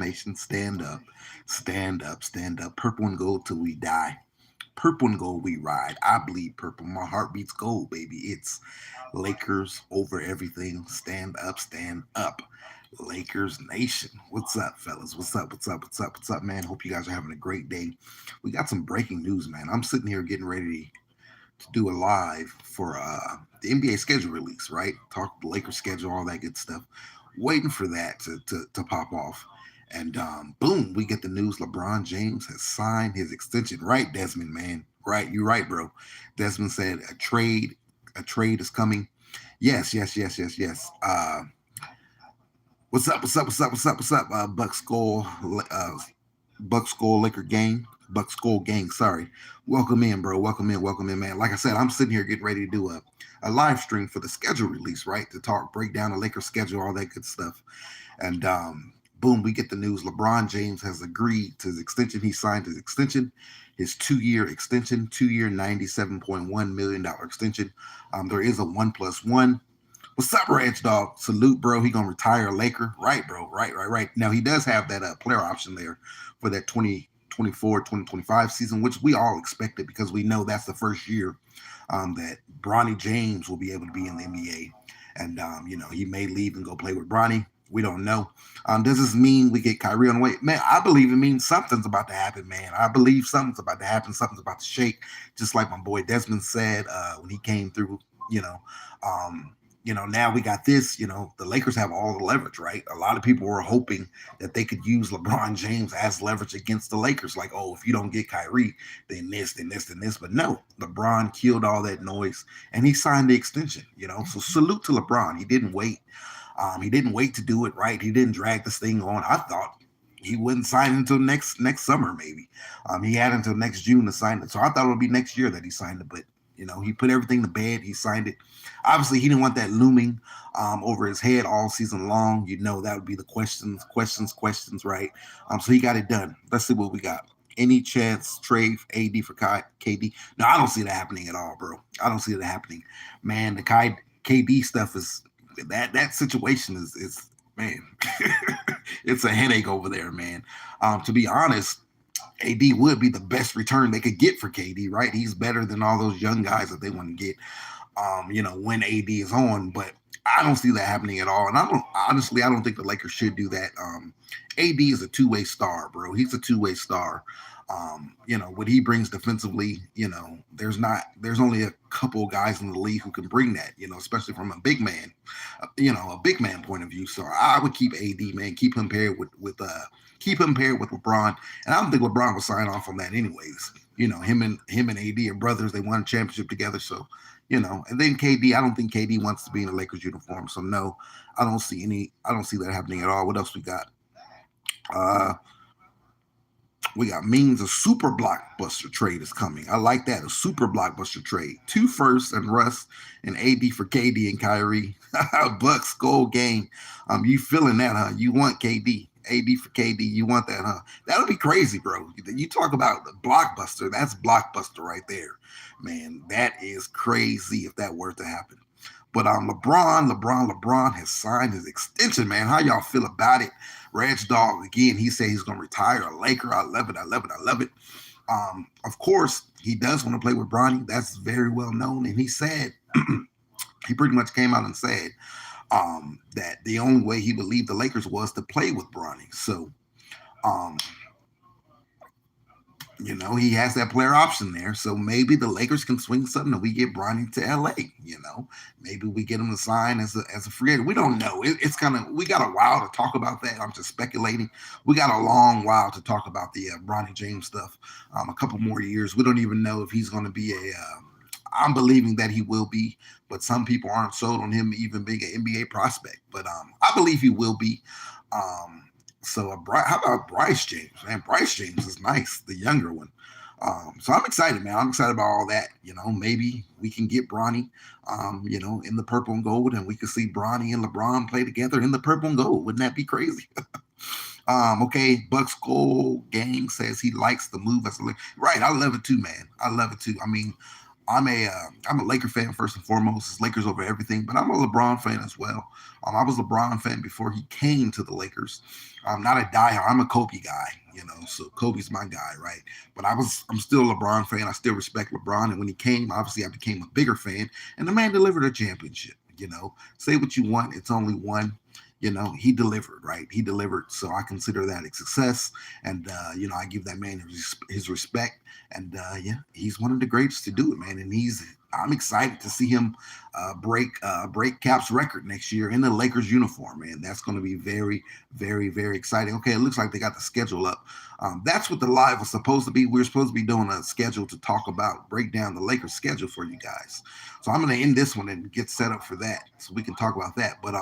Nation, stand up, stand up, stand up. Purple and gold till we die. Purple and gold we ride. I bleed purple. My heart beats gold, baby. It's Lakers over everything. Stand up, stand up. Lakers Nation. What's up, fellas? What's up? What's up? What's up? What's up, man? Hope you guys are having a great day. We got some breaking news, man. I'm sitting here getting ready to do a live for the NBA schedule release, right? Talk the Lakers schedule, all that good stuff. Waiting for that to pop off. And boom, we get the news LeBron James has signed his extension. Right, Desmond, man. Right, you're right, bro. Desmond said a trade is coming. Yes, yes, yes, yes, yes. What's up? What's up? What's up? What's up? What's up? Buck Skull Liquor Gang. Buck Skull Gang, sorry. Welcome in, bro. Welcome in, man. Like I said, I'm sitting here getting ready to do a live stream for the schedule release, right? To talk, break down the Lakers schedule, all that good stuff. And boom, we get the news. LeBron James has agreed to his extension. He signed his extension, his 2-year extension, 2-year, $97.1 million extension. There is a 1+1. What's up, Ranch Dog? Salute, bro. He gonna retire a Laker, right, bro? Right. Now he does have that player option there for that 2024-2025 season, which we all expected because we know that's the first year that Bronny James will be able to be in the NBA, and he may leave and go play with Bronny. We don't know. Does this mean we get Kyrie on the way? Man, I believe it means something's about to happen, man. I believe something's about to happen. Something's about to shake, just like my boy Desmond said when he came through. You know, now we got this. The Lakers have all the leverage, right? A lot of people were hoping that they could use LeBron James as leverage against the Lakers. Like, oh, if you don't get Kyrie, then this, then this, then this. But no, LeBron killed all that noise and he signed the extension, So salute to LeBron. He didn't wait. He didn't wait to do it, right? He didn't drag this thing on. I thought he wouldn't sign until next summer, maybe. He had until next June to sign it. So I thought it would be next year that he signed it, but he put everything to bed. He signed it. Obviously, he didn't want that looming over his head all season long. That would be the questions, right? So he got it done. Let's see what we got. Any chance trade AD for KD? No, I don't see that happening at all, bro. I don't see that happening. Man, the KD stuff is that situation is man, it's a headache over there, man. To be honest, AD would be the best return they could get for KD, right? He's better than all those young guys that they want to get, when AD is on. But I don't see that happening at all. And I don't think the Lakers should do that. AD is a two-way star, bro. He's a two-way star. What he brings defensively, there's only a couple guys in the league who can bring that, especially from a big man, point of view. So I would keep AD, man, keep him paired with LeBron. And I don't think LeBron will sign off on that anyways. Him and AD are brothers. They won a championship together. So, and then KD, I don't think KD wants to be in a Lakers uniform. So no, I don't see that happening at all. What else we got? We got means a super blockbuster trade is coming. I like that. A super blockbuster trade. 2 firsts and Russ and AD for KD and Kyrie. Bucks gold game. You feeling that, huh? You want KD. AD for KD. You want that, huh? That'll be crazy, bro. You talk about the blockbuster. That's blockbuster right there. Man, that is crazy if that were to happen. But LeBron has signed his extension, man. How y'all feel about it? Ranch Dog, again, he said he's going to retire a Laker. I love it. Of course, he does want to play with Bronny. That's very well known. And he said, he pretty much came out and said that the only way he would leave the Lakers was to play with Bronny. So, he has that player option there. So maybe the Lakers can swing something and we get Bronny to LA. Maybe we get him to sign as a free agent. We don't know. It's kind of, we got a while to talk about that. I'm just speculating. We got a long while to talk about the Bronny James stuff. A couple more years. We don't even know if he's going to be I'm believing that he will be, but some people aren't sold on him even being an NBA prospect. But I believe he will be. So how about Bryce James, man? Bryce James is nice, the younger one. So I'm excited, man. I'm excited about all that. Maybe we can get Bronny, in the purple and gold, and we can see Bronny and LeBron play together in the purple and gold. Wouldn't that be crazy? Okay, Bucks Gold Gang says he likes the move as a right. I love it too, man. I love it too. I mean, I'm a Laker fan first and foremost. It's Lakers over everything, but I'm a LeBron fan as well. I was a LeBron fan before he came to the Lakers. I'm not a diehard. I'm a Kobe guy, so Kobe's my guy, right? But I'm still a LeBron fan. I still respect LeBron, and when he came, obviously I became a bigger fan. And the man delivered a championship. Say what you want, it's only one. He delivered, right? He delivered, so I consider that a success, and I give that man his respect, and yeah, he's one of the greatest to do it, man. And I'm excited to see him break Cap's record next year in the Lakers uniform, man. That's going to be very, very, very exciting. Okay, it looks like they got the schedule up. That's what the live was supposed to be. We're supposed to be doing a schedule to talk about, break down the Lakers schedule for you guys. So I'm going to end this one and get set up for that, so we can talk about that. But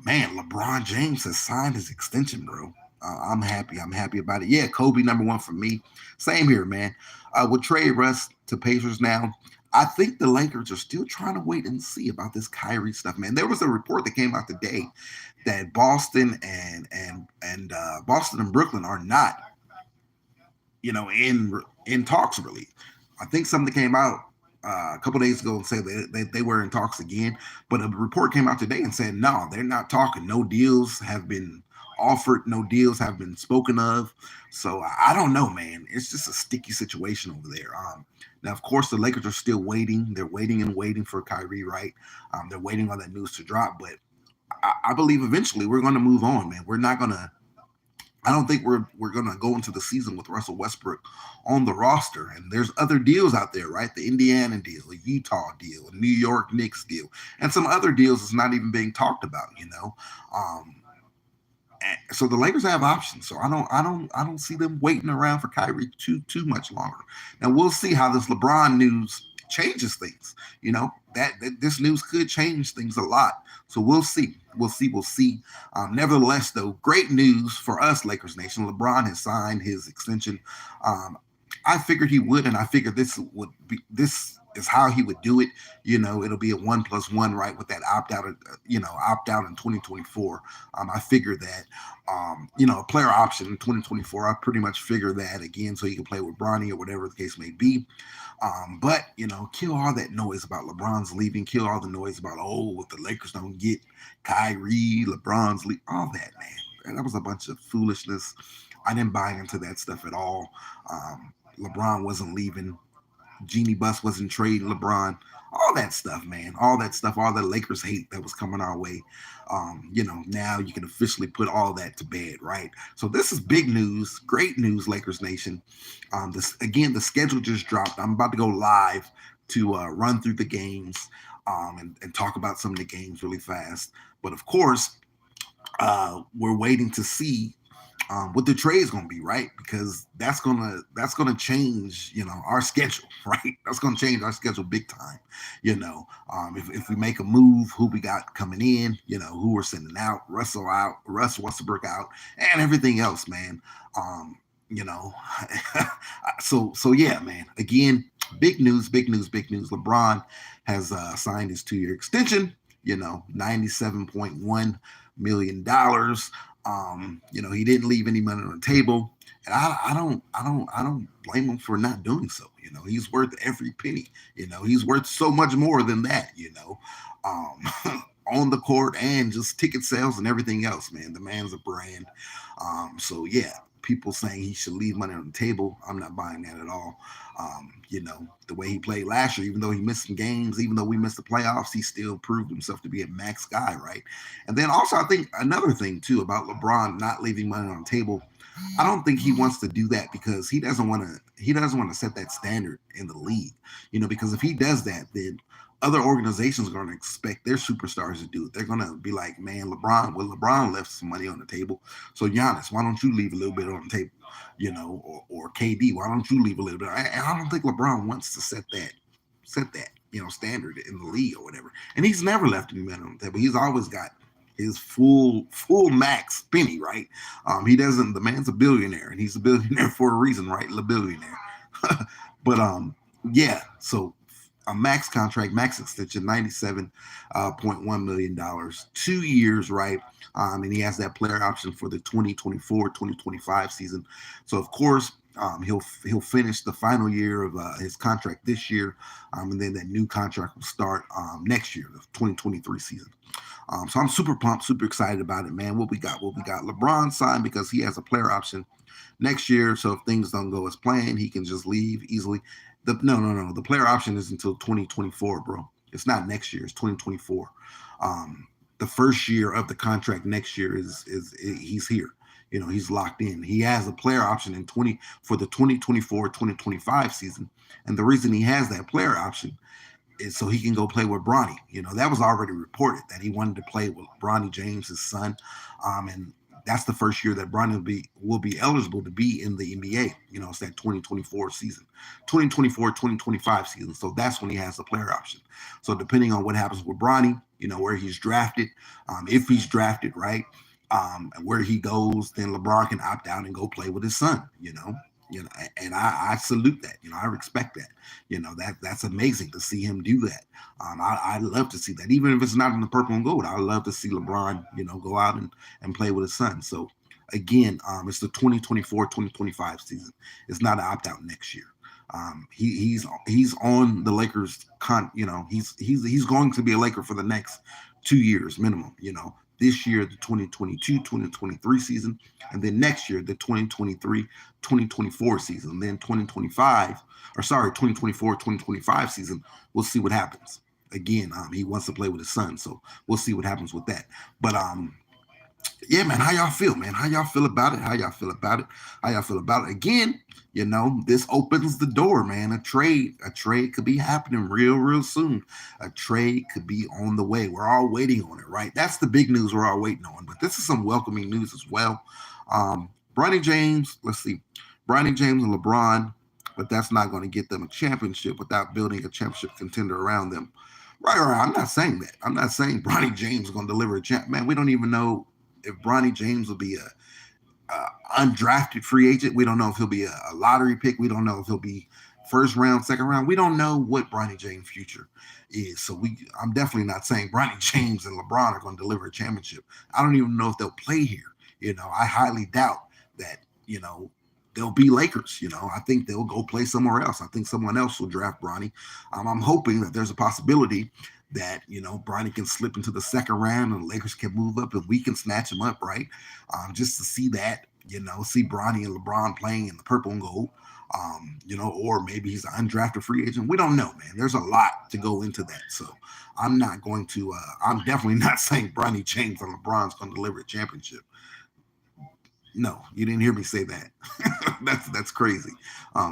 man, LeBron James has signed his extension, bro. I'm happy. I'm happy about it. Yeah, Kobe number one for me. Same here, man. With trade Russ to Pacers now, I think the Lakers are still trying to wait and see about this Kyrie stuff, man. There was a report that came out today that Boston and Boston and Brooklyn are not, in talks really. I think something came out a couple days ago and said they were in talks again, but a report came out today and said no, they're not talking. No deals have been offered, no deals have been spoken of. So I don't know, man. It's just a sticky situation over there. Now, of course, the Lakers are still waiting. They're waiting and waiting for Kyrie, right? They're waiting on that news to drop, but I believe eventually we're going to move on, man. We're not going to. I don't think we're going to go into the season with Russell Westbrook on the roster. And there's other deals out there, right? The Indiana deal, the Utah deal, a New York Knicks deal, and some other deals that's not even being talked about, So the Lakers have options. So I don't see them waiting around for Kyrie too much longer. Now we'll see how this LeBron news changes things. That this news could change things a lot. So we'll see. We'll see. Nevertheless, though, great news for us, Lakers Nation. LeBron has signed his extension. I figured he would, and I figured this is how he would do it. It'll be a 1+1, right, with that opt out in 2024. I figured that, a player option in 2024. I pretty much figured that again, so he can play with Bronny or whatever the case may be. But kill all that noise about LeBron's leaving. Kill all the noise about if the Lakers don't get Kyrie, LeBron's leave. All that, man. That was a bunch of foolishness. I didn't buy into that stuff at all. LeBron wasn't leaving. Genie Bus wasn't trading LeBron. All that stuff, man. All that stuff. All the Lakers hate that was coming our way. Now you can officially put all that to bed, right? So this is big news. Great news, Lakers Nation. The schedule just dropped. I'm about to go live to run through the games and talk about some of the games really fast. But of course, we're waiting to see what the trade is going to be, right? Because that's gonna change, our schedule, right? That's gonna change our schedule big time. If we make a move, who we got coming in, who we're sending out, Russ Westbrook out, and everything else, man. So yeah, man. Again, big news. LeBron has signed his 2-year extension. $97.1 million. He didn't leave any money on the table, and I don't blame him for not doing so. He's worth every penny. He's worth so much more than that. On the court and just ticket sales and everything else, man. The man's a brand. So yeah, people saying he should leave money on the table, I'm not buying that at all. The way he played last year, even though he missed some games, even though we missed the playoffs, he still proved himself to be a max guy, right? And then also, I think another thing too about LeBron not leaving money on the table, I don't think he wants to do that because he doesn't want to set that standard in the league, because if he does that, then other organizations are going to expect their superstars to do it. They're going to be like, man, LeBron left some money on the table. So Giannis, why don't you leave a little bit on the table? Or KD, why don't you leave a little bit? I don't think LeBron wants to set that, standard in the league or whatever. And he's never left any money on the table. He's always got his full max penny, right? The man's a billionaire, and he's a billionaire for a reason, right? The billionaire. But yeah, so a max contract, max extension, $97.1 million, 2 years, right? And he has that player option for the 2024-2025 season. So, of course, He'll finish the final year of his contract this year, and then that new contract will start next year, the 2023 season. So I'm super pumped, super excited about it, man. What we got? LeBron signed because he has a player option next year. So if things don't go as planned, he can just leave easily. No. The player option is until 2024, bro. It's not next year. It's 2024. The first year of the contract next year is he's here. He's locked in. He has a player option for the 2024-2025 season, and the reason he has that player option is so he can go play with Bronny. That was already reported that he wanted to play with Bronny James, his son, and that's the first year that Bronny will be eligible to be in the NBA. It's that 2024 season, 2024-2025 season. So that's when he has the player option. So depending on what happens with Bronny, where he's drafted, if he's drafted, right, and where he goes, then LeBron can opt out and go play with his son. And I salute that. I respect that. That's amazing to see him do that. I'd love to see that, even if it's not in the purple and gold. I'd love to see LeBron, go out and play with his son. So again, it's the 2024-2025 season. It's not an opt out next year. He's on the Lakers. He's going to be a Laker for the next 2 years minimum. This year, the 2022-2023 season, and then next year, the 2023-2024 season. And then 2024-2025 season, we'll see what happens. Again, he wants to play with his son, so we'll see what happens with that. But yeah, man, how y'all feel, man? How y'all feel about it? Again, this opens the door, man. A trade could be happening real soon. A trade could be on the way. We're all waiting on it, right? That's the big news we're all waiting on. But this is some welcoming news as well. Bronny James, Bronny James and LeBron, but that's not going to get them a championship without building a championship contender around them. Right. I'm not saying that. I'm not saying Bronny James is going to deliver a champ. Man, we don't even know if Bronny James will be a undrafted free agent. We don't know if he'll be a lottery pick. We don't know if he'll be first round, second round. We don't know what Bronny James' future is. So I'm definitely not saying Bronny James and LeBron are going to deliver a championship. I don't even know if they'll play here. I highly doubt that, they'll be Lakers. I think they'll go play somewhere else. I think someone else will draft Bronny. I'm hoping that there's a possibility that, Bronny can slip into the second round and the Lakers can move up and we can snatch him up, right? Just to see that, see Bronny and LeBron playing in the purple and gold, or maybe he's an undrafted free agent. We don't know, man. There's a lot to go into that. So I'm definitely not saying Bronny James and LeBron's going to deliver a championship. No, you didn't hear me say that. That's crazy.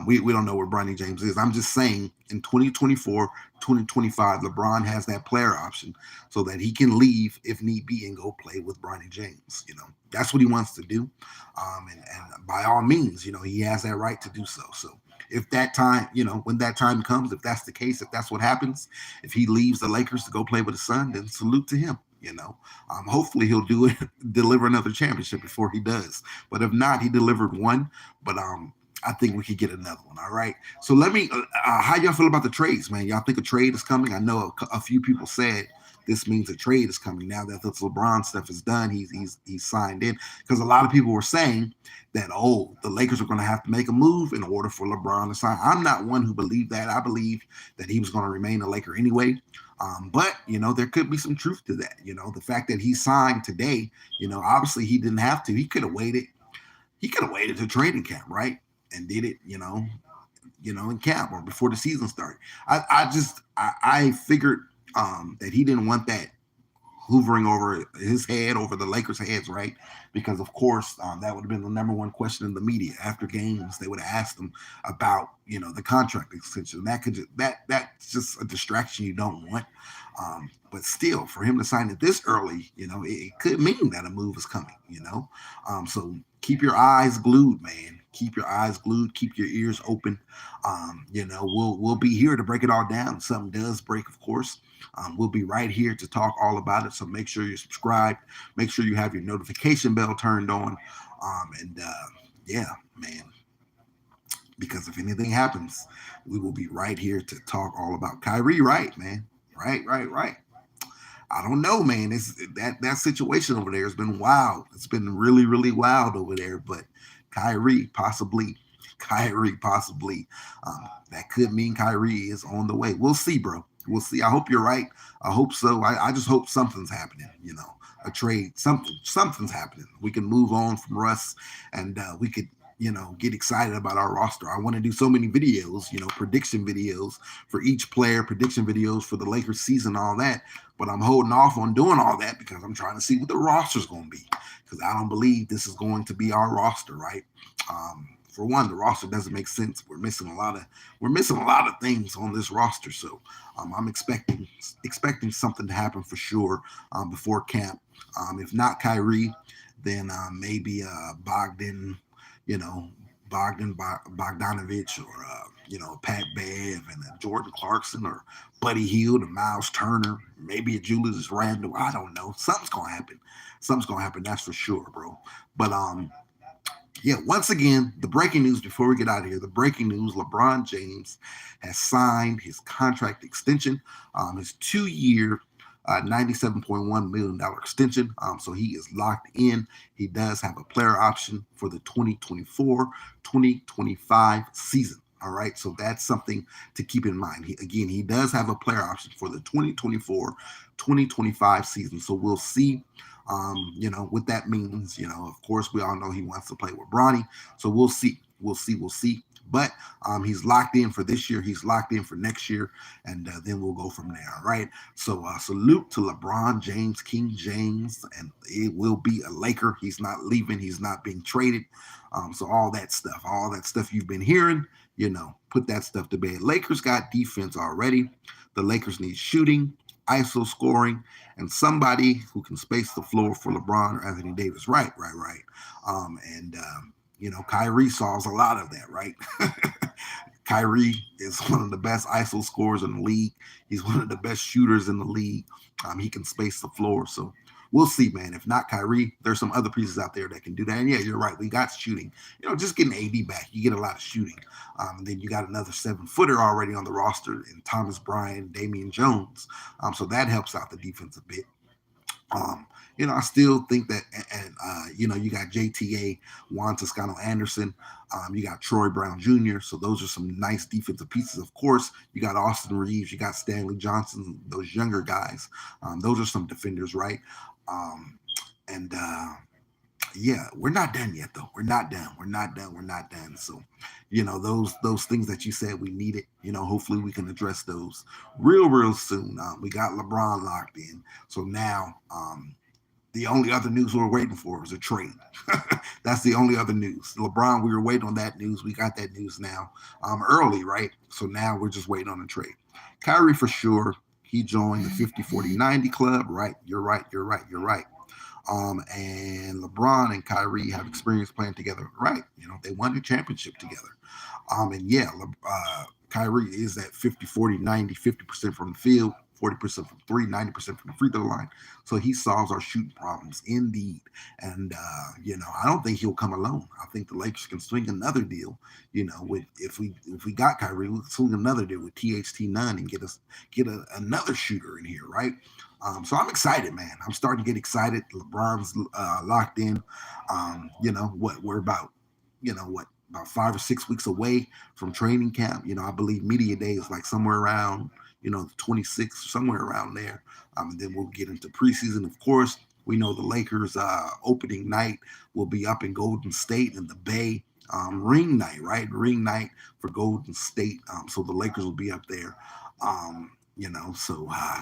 We don't know where Bronny James is. I'm just saying in 2024, 2025, LeBron has that player option so that he can leave if need be and go play with Bronny James. That's what he wants to do. And by all means, he has that right to do so. So if that time, when that time comes, if that's the case, if that's what happens, if he leaves the Lakers to go play with his son, then salute to him. Hopefully he'll deliver another championship before he does. But if not, he delivered one. But I think we could get another one. All right. So let me. How y'all feel about the trades, man? Y'all think a trade is coming? I know a few people said this means a trade is coming now that this LeBron stuff is done. He's signed in, because a lot of people were saying that the Lakers are going to have to make a move in order for LeBron to sign. I'm not one who believed that. I believe that he was going to remain a Laker anyway. But there could be some truth to that. The fact that he signed today, obviously he didn't have to. He could have waited. He could have waited to training camp, right? And did it, in camp or before the season started. I figured that he didn't want that hoovering over his head, over the Lakers' heads, right? Because of course that would have been the number one question in the media after games. They would have asked him about the contract extension. That's just a distraction you don't want. But still, for him to sign it this early, it could mean that a move is coming. So keep your eyes glued, man. Keep your eyes glued. Keep your ears open. We'll be here to break it all down. If something does break, of course. We'll be right here to talk all about it. So make sure you're subscribed. Make sure you have your notification bell turned on. Yeah, man. Because if anything happens, we will be right here to talk all about Kyrie. Right, man. Right. I don't know, man. That situation over there has been wild. It's been really, really wild over there. But Kyrie possibly Kyrie possibly. That could mean Kyrie is on the way. We'll see, bro. We'll see. I hope you're right. I hope so. I just hope something's happening. A trade, something's happening. We can move on from Russ, and we could get excited about our roster. I want to do so many videos, prediction videos for each player, prediction videos for the Lakers season, all that. But I'm holding off on doing all that because I'm trying to see what the roster's going to be. Because I don't believe this is going to be our roster, right? For one, the roster doesn't make sense. We're missing a lot of things on this roster. So I'm expecting something to happen for sure before camp. If not Kyrie, then maybe Bogdan, Bogdanovich, or Pat Bev and Jordan Clarkson, or Buddy Hield and Miles Turner, maybe a Julius Randle. I don't know. Something's gonna happen. That's for sure, bro. But yeah, once again, the breaking news before we get out of here, the breaking news, LeBron James has signed his contract extension, his 2-year, $97.1 million extension. So he is locked in. He does have a player option for the 2024-2025 season. All right, so that's something to keep in mind. He does have a player option for the 2024-2025 season. So we'll see what that means. Of course, we all know he wants to play with Bronny. So we'll see. But he's locked in for this year. He's locked in for next year. And then we'll go from there. All right. So salute to LeBron James, King James. And it will be a Laker. He's not leaving. He's not being traded. So all that stuff you've been hearing, put that stuff to bed. Lakers got defense already. The Lakers need shooting, ISO scoring, and somebody who can space the floor for LeBron or Anthony Davis. Right. Kyrie solves a lot of that, right? Kyrie is one of the best ISO scorers in the league. He's one of the best shooters in the league. He can space the floor. So we'll see, man. If not Kyrie, there's some other pieces out there that can do that. And yeah, you're right. We got shooting. Just getting AD back, you get a lot of shooting. And then you got another 7-footer already on the roster in Thomas Bryant, Damian Jones. So that helps out the defense a bit. I still think that, and you got JTA, Juan Toscano Anderson, you got Troy Brown Jr., so those are some nice defensive pieces. Of course, you got Austin Reeves, you got Stanley Johnson, those younger guys. Those are some defenders, right? Yeah, we're not done yet, though. We're not done. So, those things that you said we needed, hopefully we can address those real soon. We got LeBron locked in. So now, the only other news we're waiting for is a trade. That's the only other news. LeBron, we were waiting on that news. We got that news now early, right? So now we're just waiting on a trade. Kyrie, for sure, he joined the 50-40-90 club, right? You're right. And LeBron and Kyrie have experience playing together, right? They won the championship together. Kyrie is that 50-40-90, 50% from the field, 40% from 3, 90% from the free throw line. So he solves our shooting problems indeed. And I don't think he'll come alone. I think the Lakers can swing another deal. If we got Kyrie, we can swing another deal with THT Nunn and get another shooter in here, right? So I'm excited, man. I'm starting to get excited. LeBron's locked in. We're about 5 or 6 weeks away from training camp. I believe media day is like somewhere around, the 26th, somewhere around there. And then we'll get into preseason. Of course, we know the Lakers opening night will be up in Golden State in the Bay. Ring night, right? Ring night for Golden State. So the Lakers will be up there.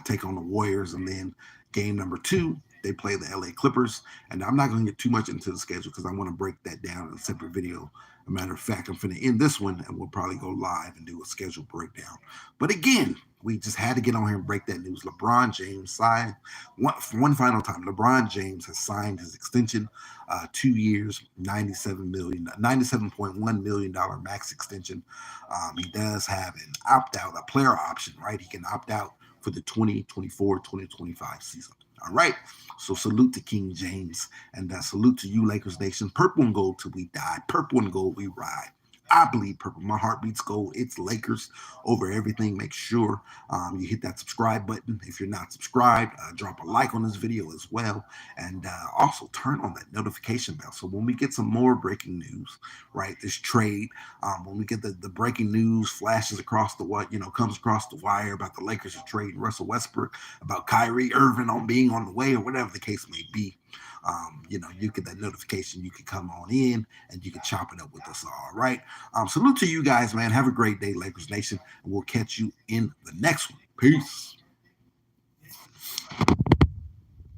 Take on the Warriors, and then game number 2, they play the LA Clippers. And I'm not going to get too much into the schedule because I want to break that down in a separate video. As a matter of fact, I'm going to end this one and we'll probably go live and do a schedule breakdown. But again, we just had to get on here and break that news. LeBron James signed one final time. LeBron James has signed his extension, 2 years, $97.1 million max extension. He does have an opt-out, a player option, right? He can opt out for the 2024-2025 season. All right. So salute to King James, and salute to you, Lakers Nation. Purple and gold till we die. Purple and gold we ride. I bleed purple. My heart beats gold. It's Lakers over everything. Make sure you hit that subscribe button. If you're not subscribed, drop a like on this video as well. And also turn on that notification bell. So when we get some more breaking news, right, this trade, when we get the breaking news flashes across the comes across the wire about the Lakers are trading Russell Westbrook, about Kyrie Irving on being on the way, or whatever the case may be, you get that notification. You can come on in and you can chop it up with us. All right. Salute to you guys, man. Have a great day, Lakers Nation, and we'll catch you in the next one. Peace.